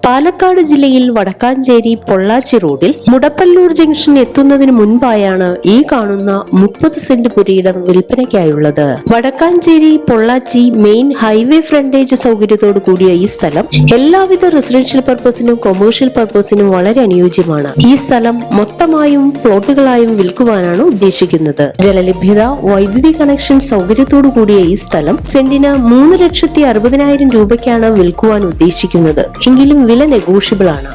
പാലക്കാട് ജില്ലയിൽ വടക്കാഞ്ചേരി പൊള്ളാച്ചി റോഡിൽ മുടപ്പല്ലൂർ ജംഗ്ഷൻ എത്തുന്നതിന് മുൻപായാണ് ഈ കാണുന്ന 30 സെന്റ് പുരയിടം വിൽപ്പനയ്ക്കായുള്ളത്. Vadakkanchery Pollachi main highway frontage സൗകര്യത്തോടു കൂടിയ ഈ സ്ഥലം എല്ലാവിധ റെസിഡൻഷ്യൽ പർപ്പസിനും കൊമേഴ്ഷ്യൽ പർപ്പസിനും വളരെ അനുയോജ്യമാണ്. ഈ സ്ഥലം മൊത്തമായും പ്ലോട്ടുകളായും വിൽക്കുവാനാണ് ഉദ്ദേശിക്കുന്നത്. ജലലഭ്യത, വൈദ്യുതി കണക്ഷൻ സൗകര്യത്തോടു കൂടിയ ഈ സ്ഥലം സെന്റിന് 3,60,000 രൂപയ്ക്കാണ് വിൽക്കുവാൻ ഉദ്ദേശിക്കുന്നത്. എങ്കിലും വില നെഗോഷ്യബിൾ ആണ്.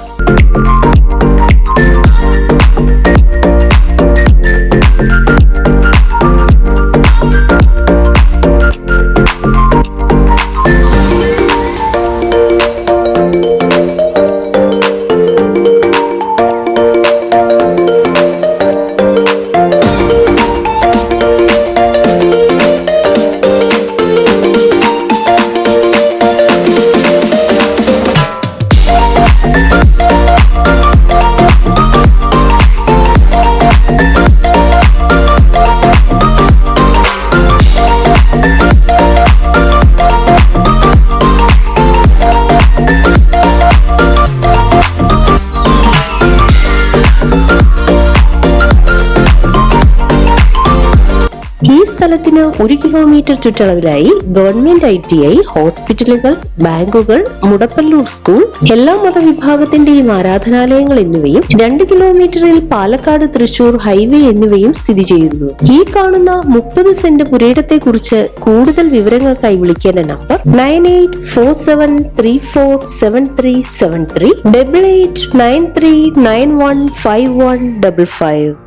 ഈ സ്ഥലത്തിന് 1 കിലോമീറ്റർ ചുറ്റളവിലായി ഗവൺമെന്റ് ITI, ഹോസ്പിറ്റലുകൾ, ബാങ്കുകൾ, മുടപ്പല്ലൂർ സ്കൂൾ, എല്ലാ മതവിഭാഗത്തിന്റെയും ആരാധനാലയങ്ങൾ എന്നിവയും 2 കിലോമീറ്ററിൽ പാലക്കാട് തൃശൂർ ഹൈവേ എന്നിവയും സ്ഥിതി ചെയ്യുന്നു. ഈ കാണുന്ന 30 സെന്റ് പുരയിടത്തെ കുറിച്ച് കൂടുതൽ വിവരങ്ങൾക്കായി വിളിക്കേണ്ട നമ്പർ 9847347373 8893915155.